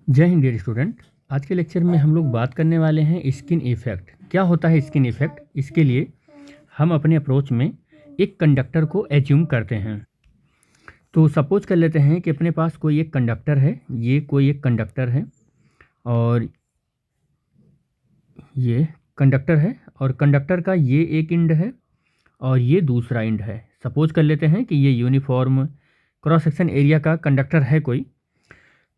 जय Hind dear student. आज के लेक्चर में हम लोग बात करने वाले हैं स्किन इफेक्ट। क्या होता है स्किन इफेक्ट? इसके लिए हम अपने अप्रोच में एक कंडक्टर को एज्यूम करते हैं। तो सपोज कर लेते हैं कि अपने पास कोई एक कंडक्टर है, ये कोई एक कंडक्टर है और ये कंडक्टर है और कंडक्टर का ये एक एंड है और ये दूसरा एंड है। सपोज कर लेते हैं कि ये यूनिफॉर्म क्रॉस सेक्शन एरिया का कंडक्टर है कोई।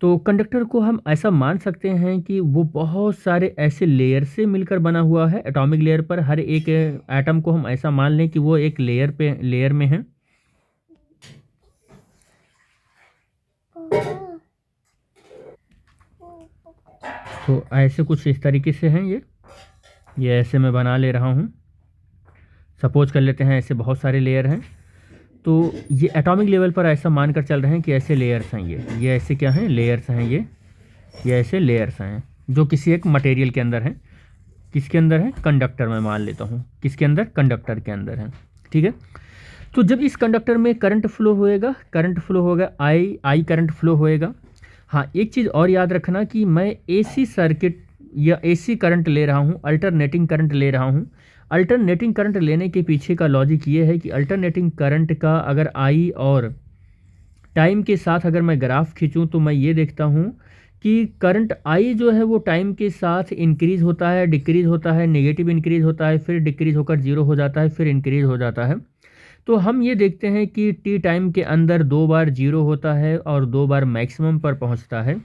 तो कंडक्टर को हम ऐसा मान सकते हैं कि वो बहुत सारे ऐसे लेयर से मिलकर बना हुआ है। एटॉमिक लेयर पर हर एक एटम को हम ऐसा मान लें कि वो एक लेयर में है। तो ऐसे कुछ इस तरीके से हैं ये ऐसे मैं बना ले रहा हूँ। सपोज कर लेते हैं ऐसे बहुत सारे लेयर हैं। तो ये एटॉमिक लेवल पर ऐसा मानकर चल रहे हैं कि ऐसे लेयर्स हैं ये ऐसे क्या हैं? लेयर्स हैं ये ऐसे लेयर्स हैं जो किसी एक मटेरियल के अंदर हैं। किसके अंदर है? कंडक्टर में मान लेता हूँ। किसके अंदर? कंडक्टर के अंदर है। ठीक है। तो जब इस कंडक्टर में करंट फ्लो होगा आई करंट फ्लो होएगा। हाँ, एक चीज़ और याद रखना कि मैं एसी सर्किट या एसी करंट ले रहा हूँ, अल्टरनेटिंग करंट ले रहा हूँ। अल्टरनेटिंग करंट लेने के पीछे का लॉजिक ये है कि अल्टरनेटिंग करंट का अगर आई और टाइम के साथ अगर मैं ग्राफ खींचूं तो मैं ये देखता हूँ कि करंट आई जो है वो टाइम के साथ इंक्रीज़ होता है, डिक्रीज़ होता है, नेगेटिव इंक्रीज़ होता है, फिर डिक्रीज़ होकर जीरो हो जाता है, फिर इंक्रीज़ हो जाता है। तो हम ये देखते हैं कि टी टाइम के अंदर 2 बार जीरो होता है और 2 बार मैक्सिमम पर पहुंचता है।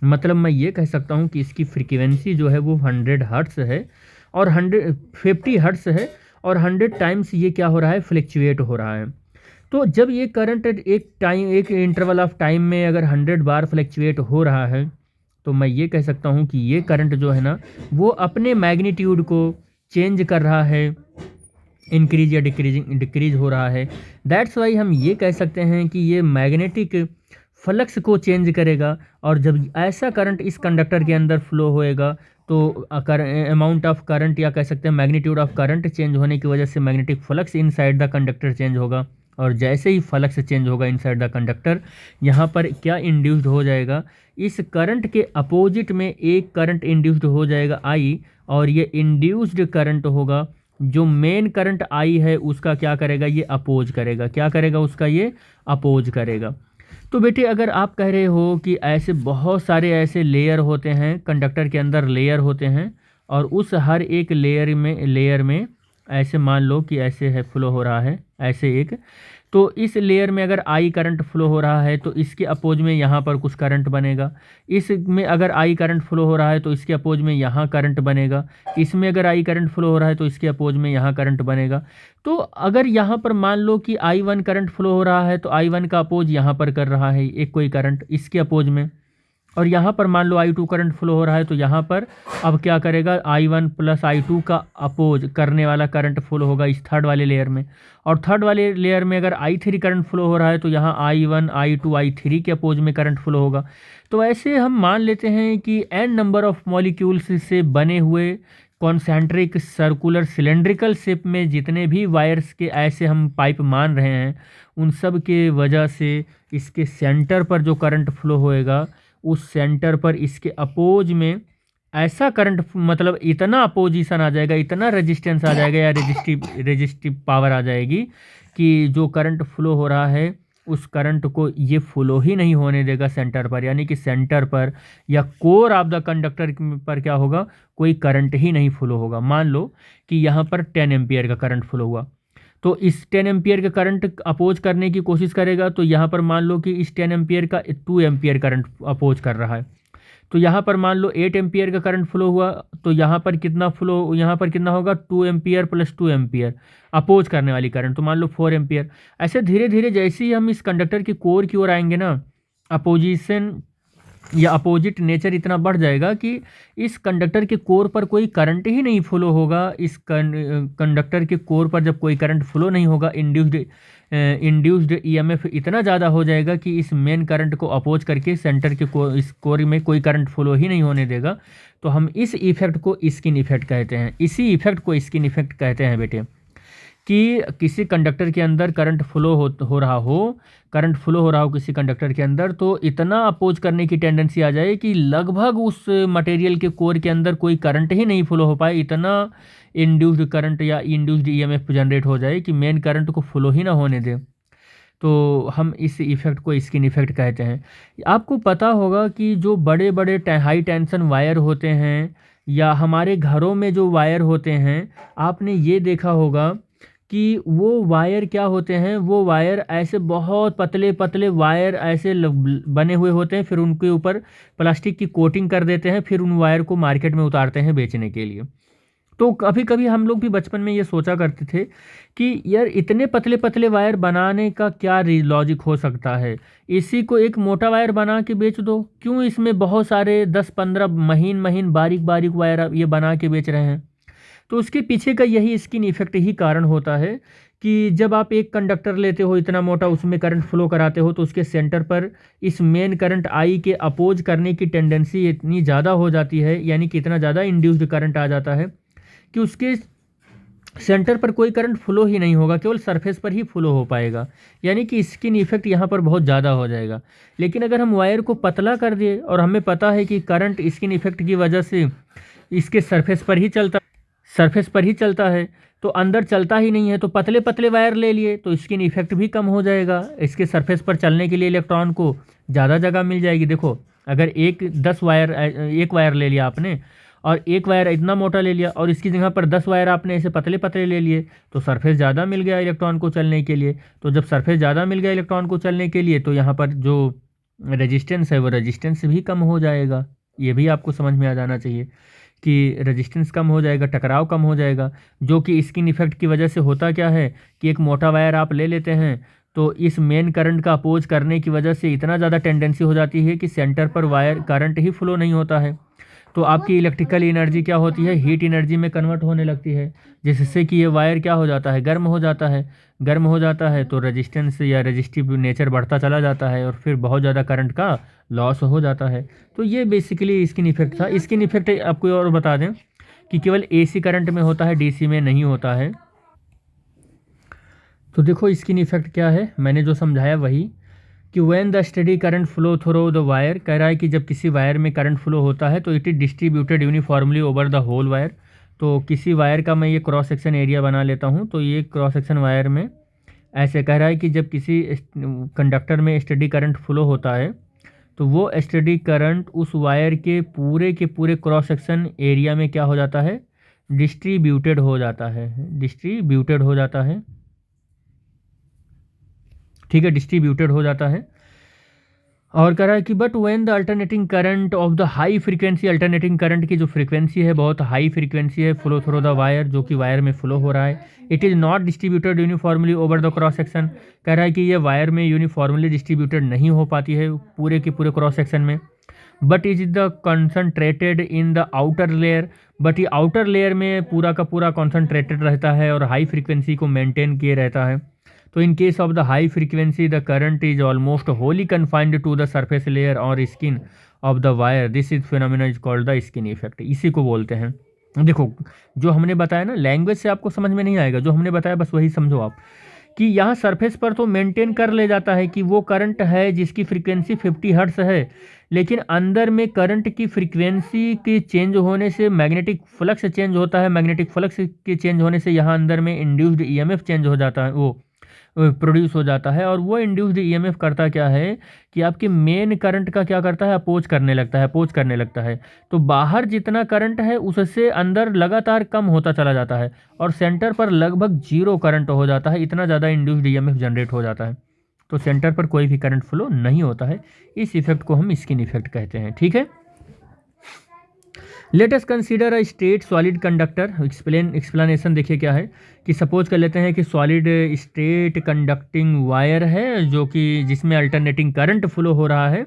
मतलब मैं ये कह सकता हूँ कि इसकी फ्रीक्वेंसी जो है वो 100 हर्ट्ज़ है और 150 हर्ट्ज़ है और 100 टाइम्स ये क्या हो रहा है? फ्लक्चुएट हो रहा है। तो जब ये करंट एक इंटरवल ऑफ टाइम में अगर 100 बार फ्लक्चुएट हो रहा है तो मैं ये कह सकता हूँ कि ये करंट जो है ना वो अपने मैग्नीट्यूड को चेंज कर रहा है, इंक्रीज या डिक्रीज हो रहा है। दैट्स वाई हम ये कह सकते हैं कि ये मैग्नेटिक फ्लक्स को चेंज करेगा। और जब ऐसा करंट इस कंडक्टर के अंदर फ्लो होएगा तो अमाउंट ऑफ करंट या कह सकते हैं मैग्नीट्यूड ऑफ करंट चेंज होने की वजह से magnetic flux inside the conductor change होगा। और जैसे ही फ्लक्स चेंज होगा इनसाइड द कंडक्टर, यहाँ पर क्या इंड्यूस्ड हो जाएगा? इस करंट के अपोजिट में एक करंट इंड्यूस्ड हो जाएगा आई, और ये इंड्यूस्ड करंट होगा जो मेन करंट आई है उसका क्या करेगा? ये अपोज करेगा। क्या करेगा? उसका ये अपोज करेगा। तो बेटे अगर आप कह रहे हो कि ऐसे बहुत सारे ऐसे लेयर होते हैं, कंडक्टर के अंदर लेयर होते हैं और उस हर एक लेयर में ऐसे मान लो कि ऐसे है फ्लो हो रहा है ऐसे एक। तो इस लेयर में अगर आई करंट फ्लो हो रहा है तो इसके अपोज में यहाँ पर कुछ करंट बनेगा। इसमें अगर आई करंट फ्लो हो रहा है तो इसके अपोज में यहाँ करंट बनेगा। इसमें अगर आई करंट फ्लो हो रहा है तो इसके अपोज में यहाँ करंट बनेगा। तो अगर यहाँ पर मान लो कि I1 करंट फ्लो हो रहा है तो I1 का अपोज यहाँ पर कर रहा है एक कोई करंट इसके अपोज में, और यहाँ पर मान लो I2 करंट फ्लो हो रहा है तो यहाँ पर अब क्या करेगा? I1 प्लस I2 का अपोज करने वाला करंट फ्लो होगा इस थर्ड वाले लेयर में। और थर्ड वाले लेयर में अगर I3 करंट फ्लो हो रहा है तो यहाँ I1 I2 I3 के अपोज में करंट फ्लो होगा। तो ऐसे हम मान लेते हैं कि n नंबर ऑफ मॉलिक्यूल्स से बने हुए कॉन्सेंट्रिक सर्कुलर सिलेंड्रिकल शेप में जितने भी वायर्स के ऐसे हम पाइप मान रहे हैं उन सब के वजह से इसके सेंटर पर जो करंट फ्लो होएगा उस सेंटर पर इसके अपोज में ऐसा करंट मतलब इतना अपोजिशन आ जाएगा, इतना रेजिस्टेंस आ जाएगा या रेजिस्टिव पावर आ जाएगी कि जो करंट फ्लो हो रहा है उस करंट को ये फ्लो ही नहीं होने देगा सेंटर पर। यानी कि सेंटर पर या कोर ऑफ द कंडक्टर पर क्या होगा? कोई करंट ही नहीं फ्लो होगा। मान लो कि यहाँ पर 10 एम्पियर का करंट फ्लो हुआ तो इस 10 एम्पियर का करंट अपोज करने की कोशिश करेगा तो यहाँ पर मान लो कि इस 10 एम्पियर का 2 एम्पियर करंट अपोज कर रहा है। तो यहाँ पर मान लो 8 एम्पियर का करंट फ्लो हुआ तो यहाँ पर कितना होगा? 2 एम्पियर प्लस 2 एम्पियर अपोज करने वाली करंट, तो मान लो 4 एम्पियर। ऐसे धीरे धीरे जैसे ही हम इस कंडक्टर की कोर की ओर आएंगे ना, अपोजिशन या अपोजिट नेचर इतना बढ़ जाएगा कि इस कंडक्टर के कोर पर कोई करंट ही नहीं फ्लो होगा। इस कंडक्टर के कोर पर जब कोई करंट फ्लो नहीं होगा, इंड्यूस्ड ईएमएफ इतना ज़्यादा हो जाएगा कि इस मेन करंट को अपोज करके सेंटर के इस कोर में कोई करंट फ्लो ही नहीं होने देगा। तो हम इस इफेक्ट को स्किन इफेक्ट कहते हैं। इसी इफेक्ट को स्किन इफेक्ट कहते हैं बेटे। कि किसी कंडक्टर के अंदर करंट फ्लो हो रहा हो किसी कंडक्टर के अंदर, तो इतना अपोज करने की टेंडेंसी आ जाए कि लगभग उस मटेरियल के कोर के अंदर कोई करंट ही नहीं फ्लो हो पाए, इतना इंड्यूस्ड करंट या इंड्यूस्ड ईएमएफ जनरेट हो जाए कि मेन करंट को फ्लो ही ना होने दे। तो हम इस इफ़ेक्ट को स्किन इफ़ेक्ट कहते हैं। आपको पता होगा कि जो बड़े बड़े हाई टेंशन वायर होते हैं या हमारे घरों में जो वायर होते हैं, आपने ये देखा होगा कि वो वायर क्या होते हैं, वो वायर ऐसे बहुत पतले पतले वायर ऐसे बने हुए होते हैं, फिर उनके ऊपर प्लास्टिक की कोटिंग कर देते हैं, फिर उन वायर को मार्केट में उतारते हैं बेचने के लिए। तो कभी कभी हम लोग भी बचपन में ये सोचा करते थे कि यार इतने पतले पतले वायर बनाने का क्या लॉजिक हो सकता है, इसी को एक मोटा वायर बना के बेच दो, क्यों इसमें बहुत सारे 10-15 महीन महीन बारीक बारीक वायर ये बना के बेच रहे हैं। तो उसके पीछे का यही स्किन इफेक्ट ही कारण होता है कि जब आप एक कंडक्टर लेते हो इतना मोटा, उसमें करंट फ्लो कराते हो, तो उसके सेंटर पर इस मेन करंट आई के अपोज करने की टेंडेंसी इतनी ज़्यादा हो जाती है, यानी कि इतना ज़्यादा इंड्यूस्ड करंट आ जाता है कि उसके सेंटर पर कोई करंट फ्लो ही नहीं होगा, केवल सरफेस पर ही फ्लो हो पाएगा, यानी कि स्किन इफेक्ट यहाँ पर बहुत ज़्यादा हो जाएगा। लेकिन अगर हम वायर को पतला कर दिए और हमें पता है कि करंट स्किन इफेक्ट की वजह से इसके सरफेस पर ही चलता है, तो अंदर चलता ही नहीं है, तो पतले पतले वायर ले लिए तो स्किन इफेक्ट भी कम हो जाएगा, इसके सरफेस पर चलने के लिए इलेक्ट्रॉन को ज़्यादा जगह मिल जाएगी। देखो, अगर एक वायर ले लिया आपने और एक वायर इतना मोटा ले लिया और इसकी जगह पर 10 वायर आपने ऐसे पतले पतले ले लिए, तो सरफेस ज़्यादा मिल गया इलेक्ट्रॉन को चलने के लिए। तो जब सरफेस ज़्यादा मिल गया इलेक्ट्रॉन को चलने के लिए, तो यहाँ पर जो रेजिस्टेंस है वो रेजिस्टेंस भी कम हो जाएगा। ये भी आपको समझ में आ जाना चाहिए कि रेजिस्टेंस कम हो जाएगा, टकराव कम हो जाएगा, जो कि स्किन इफेक्ट की वजह से होता क्या है कि एक मोटा वायर आप ले लेते हैं, तो इस मेन करंट का अपोज करने की वजह से इतना ज़्यादा टेंडेंसी हो जाती है कि सेंटर पर वायर करंट ही फ्लो नहीं होता है, तो आपकी इलेक्ट्रिकल एनर्जी क्या होती है, हीट एनर्जी में कन्वर्ट होने लगती है, जिससे कि ये वायर क्या हो जाता है, गर्म हो जाता है तो रेजिस्टेंस या रेजिस्टिव नेचर बढ़ता चला जाता है और फिर बहुत ज़्यादा करंट का लॉस हो जाता है। तो ये बेसिकली स्किन इफेक्ट था। स्किन इफेक्ट आपको और बता दें कि केवल एसी करंट में होता है, डीसी में नहीं होता है। तो देखो स्किन इफेक्ट क्या है, मैंने जो समझाया वही कि when the steady current flow through the wire, कह रहा है कि जब किसी वायर में करंट फ्लो होता है तो it is distributed uniformly over the whole wire. तो किसी वायर का मैं ये क्रॉस सेक्शन एरिया बना लेता हूँ, तो ये क्रॉस सेक्शन वायर में ऐसे कह रहा है कि जब किसी कंडक्टर में स्टेडी करंट फ्लो होता है तो वो स्टेडी करंट उस वायर के पूरे क्रॉस सेक्शन एरिया में क्या हो जाता है, डिस्ट्रीब्यूटेड हो जाता है। ठीक है, डिस्ट्रीब्यूटेड हो जाता है। और कह रहा है कि but when the alternating current of the high frequency, alternating current की जो फ्रीक्वेंसी है बहुत हाई फ्रीक्वेंसी है, फ्लो थ्रू द वायर, जो कि वायर में फ्लो हो रहा है, it is not distributed uniformly over the cross section. कह रहा है कि ये वायर में यूनिफॉर्मली डिस्ट्रीब्यूटेड नहीं हो पाती है पूरे के पूरे क्रॉस सेक्शन में, but is the concentrated in the outer layer, but ये आउटर लेयर में पूरा का पूरा कॉन्सनट्रेटेड रहता है और हाई फ्रीक्वेंसी को मेंटेन किए रहता है। तो in case of the high frequency the current is almost wholly confined to the surface layer और skin of the wire, this is phenomena is called the skin effect, इसी को बोलते हैं। देखो जो हमने बताया ना, लैंग्वेज से आपको समझ में नहीं आएगा, जो हमने बताया बस वही समझो आप, कि यहाँ सरफेस पर तो मेंटेन कर ले जाता है कि वो करंट है जिसकी फ्रीक्वेंसी 50 हर्ट्ज है, लेकिन अंदर में करंट की फ्रीक्वेंसी के चेंज होने से मैग्नेटिक फ्लक्स चेंज होता है, मैग्नेटिक फ्लक्स के चेंज होने से यहाँ अंदर में इंड्यूस्ड ईएमएफ चेंज हो जाता है, वो प्रोड्यूस हो जाता है। और वो इंड्यूस्ड ईएमएफ करता क्या है कि आपके मेन करंट का क्या करता है, अपोज करने लगता है। तो बाहर जितना करंट है उससे अंदर लगातार कम होता चला जाता है और सेंटर पर लगभग जीरो करंट हो जाता है, इतना ज़्यादा इंड्यूस्ड ईएमएफ जनरेट हो जाता है। तो सेंटर पर कोई भी करंट फ्लो नहीं होता है। इस इफेक्ट को हम स्किन इफेक्ट कहते हैं। ठीक है, let us consider a state solid conductor. Explanation देखिए क्या है कि सपोज कर लेते हैं कि सॉलिड स्टेट कंडक्टिंग वायर है जो कि जिसमें अल्टरनेटिंग करंट फ्लो हो रहा है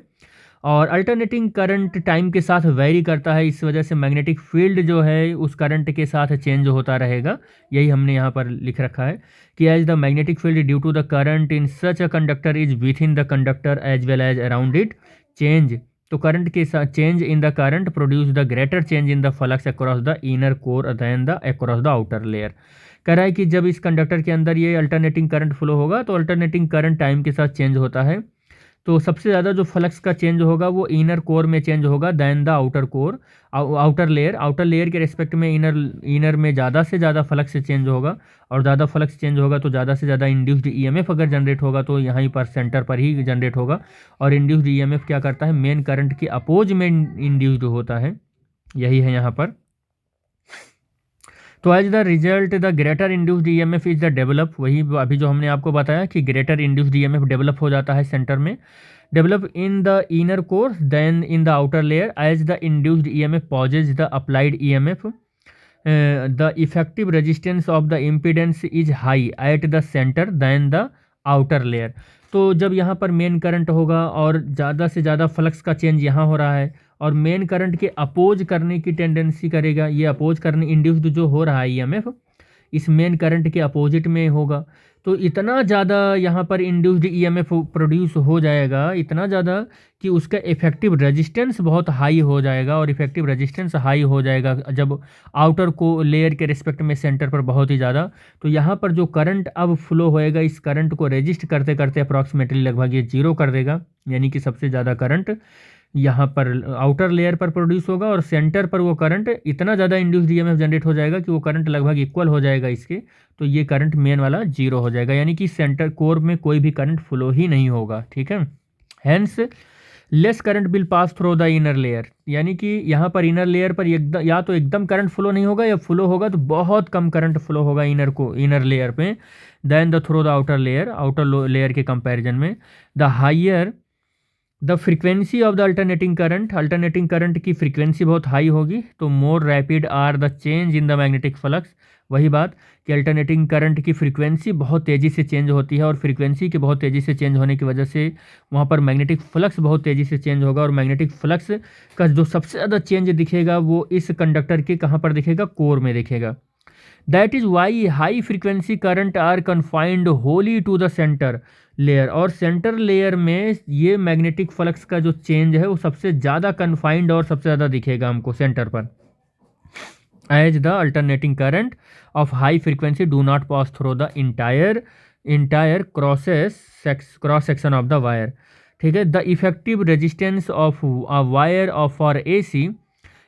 और अल्टरनेटिंग करंट टाइम के साथ वेरी करता है, इस वजह से मैग्नेटिक फील्ड जो है उस करंट के साथ चेंज होता रहेगा। यही हमने यहाँ पर लिख रखा है कि as the magnetic field due to the current in such a conductor is within the conductor as well as around it change. तो करंट के साथ change in the current produce the greater change in the flux across the inner core than the across the outer layer. कह रहा है कि जब इस conductor के अंदर ये अल्टरनेटिंग करंट फ्लो होगा तो अल्टरनेटिंग करंट टाइम के साथ चेंज होता है। तो सबसे ज़्यादा जो फ्लक्स का चेंज होगा वो इनर कोर में चेंज होगा than the outer core, outer layer के रिस्पेक्ट में इनर में ज़्यादा से ज़्यादा फ्लक्स चेंज होगा, और ज़्यादा फ्लक्स चेंज होगा तो ज़्यादा से ज़्यादा इंड्यूस्ड ईएमएफ अगर जनरेट होगा तो यहीं पर सेंटर पर ही जनरेट होगा। और इंड्यूस्ड ईएमएफ क्या करता है, मेन करंट के अपोज में इंड्यूस्ड होता है, यही है यहाँ पर। तो as the result the greater induced EMF is the develop, वही अभी जो हमने आपको बताया कि ग्रेटर इंड्यूस्ड ईएमएफ डेवलप हो जाता है सेंटर में, develop in the inner core than in the outer layer as the induced EMF opposes the applied EMF, the effective resistance of the impedance is high at the centre than the outer layer. तो जब यहाँ पर main current होगा और ज़्यादा से ज़्यादा flux का चेंज यहाँ हो रहा है और मेन करंट के अपोज करने की टेंडेंसी करेगा, ये अपोज करने इंड्यूस्ड जो हो रहा है ईएमएफ इस मेन करंट के अपोजिट में होगा, तो इतना ज़्यादा यहाँ पर इंड्यूस्ड ईएमएफ प्रोड्यूस हो जाएगा, इतना ज़्यादा कि उसका इफेक्टिव रेजिस्टेंस बहुत हाई हो जाएगा। और इफेक्टिव रेजिस्टेंस हाई हो जाएगा जब आउटर को लेयर के रिस्पेक्ट में सेंटर पर बहुत ही ज़्यादा, तो यहाँ पर जो करंट अब फ्लो होएगा इस करंट को रेजिस्ट करते करते अप्रॉक्सीमेटली लगभग ये जीरो कर देगा, यानी कि सबसे ज़्यादा करंट यहाँ पर आउटर लेयर पर प्रोड्यूस होगा और सेंटर पर वो करंट इतना ज़्यादा इंड्यूस्ड ईएमएफ जनरेट हो जाएगा कि वो करंट लगभग इक्वल हो जाएगा इसके, तो ये करंट मेन वाला जीरो हो जाएगा, यानी कि सेंटर कोर में कोई भी करंट फ्लो ही नहीं होगा। ठीक है, hence less current will pass through the inner layer, यानी कि यहाँ पर इनर लेयर पर एकदम या तो एकदम करंट फ्लो नहीं होगा या फ्लो होगा तो बहुत कम करंट फ्लो होगा इनर लेयर पे than the through the outer layer के कंपैरिजन में। The higher the frequency of the alternating current की फ्रीक्वेंसी बहुत हाई होगी तो more rapid are the change in the magnetic flux, वही बात कि अल्टरनेटिंग करंट की फ्रीक्वेंसी बहुत तेज़ी से चेंज होती है और फ्रीक्वेंसी के बहुत तेज़ी से चेंज होने की वजह से वहाँ पर मैग्नेटिक फ्लक्स बहुत तेज़ी से चेंज होगा, और मैग्नेटिक फ्लक्स का जो सबसे ज़्यादा चेंज दिखेगा वो इस कंडक्टर के कहाँ पर दिखेगा, कोर में दिखेगा। That is why high frequency current are confined wholly to the centre layer, और सेंटर लेयर में ये मैग्नेटिक फ्लक्स का जो चेंज है वो सबसे ज़्यादा कन्फाइंड और सबसे ज़्यादा दिखेगा हमको सेंटर पर, as the alternating current of high frequency do not pass through the entire cross section of the wire. ठीक है, the effective resistance of a wire of for AC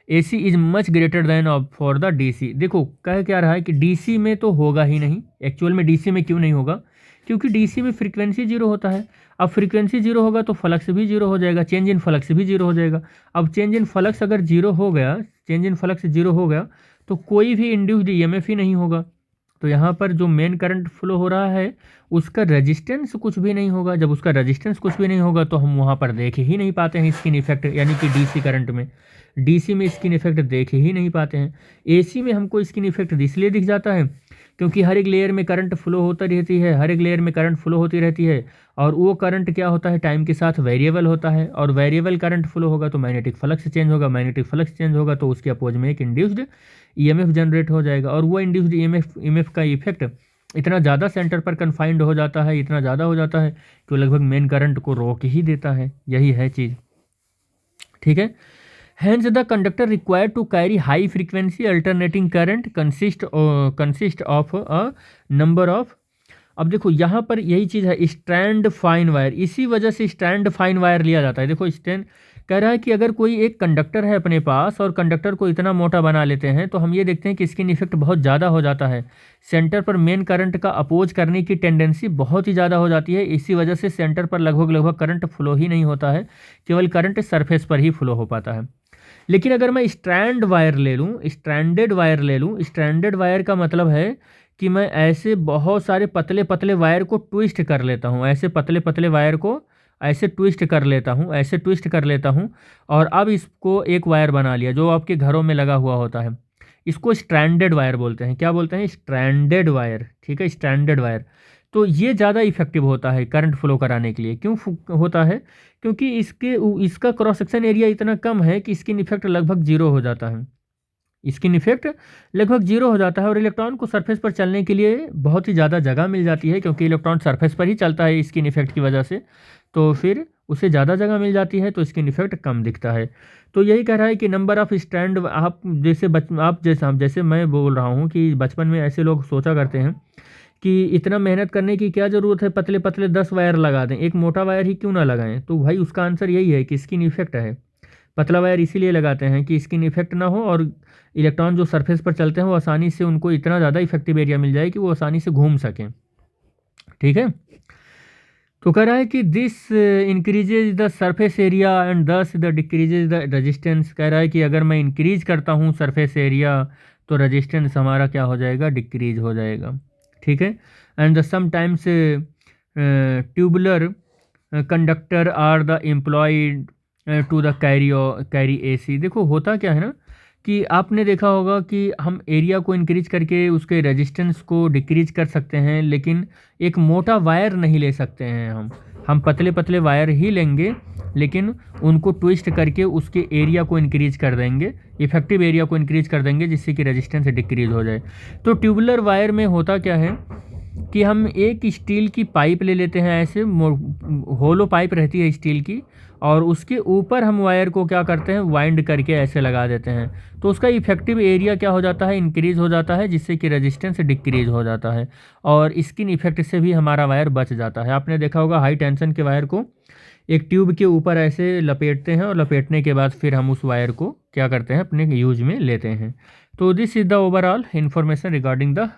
is much greater than for the DC. देखो कह क्या रहा है कि DC में तो होगा ही नहीं, एक्चुअल में डीसी में क्यों नहीं होगा, क्योंकि डीसी में फ्रीक्वेंसी जीरो होता है। अब फ्रीक्वेंसी जीरो होगा तो फ्लक्स भी जीरो हो जाएगा, चेंज इन फ्लक्स भी जीरो हो जाएगा। अब चेंज इन फ्लक्स अगर जीरो हो गया तो कोई भी इंड्यूस्ड ईएमएफ ही नहीं होगा, तो यहाँ पर जो मेन करंट फ्लो हो रहा है उसका रेजिस्टेंस कुछ भी नहीं होगा। जब उसका रेजिस्टेंस कुछ भी नहीं होगा तो हम वहाँ पर देख ही नहीं पाते हैं स्किन इफेक्ट, यानी कि डीसी करंट में, डीसी में स्किन इफेक्ट देख ही नहीं पाते हैं। एसी में हमको स्किन इफेक्ट इसलिए दिख जाता है क्योंकि हर एक लेयर में करंट फ्लो होती रहती है, और वो करंट क्या होता है, टाइम के साथ वेरिएबल होता है, और वेरिएबल करंट फ्लो होगा तो मैग्नेटिक फ्लक्स चेंज होगा तो उसके अपोज में एक इंड्यूस्ड ईएमएफ जनरेट हो जाएगा, और वो इंड्यूस्ड ईएमएफ का इफेक्ट इतना ज़्यादा सेंटर पर कन्फाइंड हो जाता है, इतना ज़्यादा हो जाता है कि लगभग मेन करंट को रोक ही देता है, यही है चीज़। ठीक है, hence the conductor required to carry high frequency alternating current consist of a number of, अब देखो यहाँ पर यही चीज़ है स्ट्रैंड फाइन वायर, इसी वजह से स्ट्रैंड फाइन वायर लिया जाता है। देखो स्ट्रैंड कह रहा है कि अगर कोई एक कंडक्टर है अपने पास और कंडक्टर को इतना मोटा बना लेते हैं तो हम ये देखते हैं कि स्किन इफेक्ट बहुत ज़्यादा हो जाता है, सेंटर पर मेन करंट का अपोज करने की टेंडेंसी बहुत ही ज़्यादा हो जाती है, इसी वजह से सेंटर पर लगभग करंट फ्लो ही नहीं होता है, केवल करंट सरफेस पर ही फ्लो हो पाता है। लेकिन अगर मैं स्ट्रैंडेड वायर ले लूँ, स्ट्रैंडेड वायर का मतलब है कि मैं ऐसे बहुत सारे पतले पतले वायर को ट्विस्ट कर लेता हूँ, ऐसे पतले पतले वायर को ऐसे ट्विस्ट कर लेता हूँ, और अब इसको एक वायर बना लिया जो आपके घरों में लगा हुआ होता है, इसको स्ट्रैंडेड वायर बोलते हैं। क्या बोलते हैं? Stranded wire. ठीक है, स्ट्रैंडेड वायर। तो ये ज़्यादा इफेक्टिव होता है करंट फ्लो कराने के लिए। क्यों होता है? क्योंकि इसका क्रॉस सेक्शन एरिया इतना कम है कि स्किन इफेक्ट लगभग जीरो हो जाता है। स्किन इफेक्ट लगभग जीरो हो जाता है और इलेक्ट्रॉन को सरफेस पर चलने के लिए बहुत ही ज़्यादा जगह मिल जाती है, क्योंकि इलेक्ट्रॉन सरफेस पर ही चलता है स्किन इफेक्ट की वजह से, तो फिर उसे ज़्यादा जगह मिल जाती है, तो स्किन इफेक्ट कम दिखता है। तो यही कह रहा है कि नंबर ऑफ़ स्ट्रैंड, आप जैसे मैं बोल रहा हूँ कि बचपन में ऐसे लोग सोचा करते हैं कि इतना मेहनत करने की क्या ज़रूरत है, पतले पतले 10 वायर लगा दें, एक मोटा वायर ही क्यों ना लगाएं। तो भाई उसका आंसर यही है कि स्किन इफेक्ट है। पतला वायर इसीलिए लगाते हैं कि स्किन इफेक्ट ना हो और इलेक्ट्रॉन जो सरफेस पर चलते हैं वो आसानी से, उनको इतना ज़्यादा इफेक्टिव एरिया मिल जाए कि वो आसानी से घूम सकें। ठीक है, तो कह रहा है कि this increases the surface area and दस द डिक्रीजेज द रेजिस्टेंस। कह रहा है कि अगर मैं इंक्रीज करता हूँ सरफेस एरिया तो रेजिस्टेंस हमारा क्या हो जाएगा, डिक्रीज हो जाएगा। ठीक है, and the sometimes tubular conductor are the employed to the carry AC. देखो होता क्या है ना कि आपने देखा होगा कि हम एरिया को इंक्रीज करके उसके रेजिस्टेंस को डिक्रीज कर सकते हैं, लेकिन एक मोटा वायर नहीं ले सकते हैं। हम पतले पतले वायर ही लेंगे, लेकिन उनको ट्विस्ट करके उसके एरिया को इंक्रीज कर देंगे, इफेक्टिव एरिया को इंक्रीज कर देंगे, जिससे कि रेजिस्टेंस डिक्रीज हो जाए। तो ट्यूबुलर वायर में होता क्या है कि हम एक स्टील की पाइप ले लेते हैं, ऐसे होलो पाइप रहती है स्टील की, और उसके ऊपर हम वायर को क्या करते हैं, वाइंड करके ऐसे लगा देते हैं। तो उसका इफेक्टिव एरिया क्या हो जाता है, इंक्रीज़ हो जाता है, जिससे कि रेजिस्टेंस डिक्रीज़ हो जाता है और स्किन इफेक्ट से भी हमारा वायर बच जाता है। आपने देखा होगा हाई टेंशन के वायर को एक ट्यूब के ऊपर ऐसे लपेटते हैं और लपेटने के बाद फिर हम उस वायर को क्या करते हैं, अपने यूज में लेते हैं। तो this is the overall information regarding the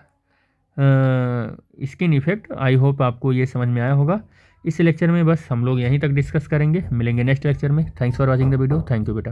skin effect. I hope आपको ये समझ में आया होगा। इस लेक्चर में बस हम लोग यहीं तक डिस्कस करेंगे, मिलेंगे नेक्स्ट लेक्चर में। Thanks for watching the video. Thank you बेटा।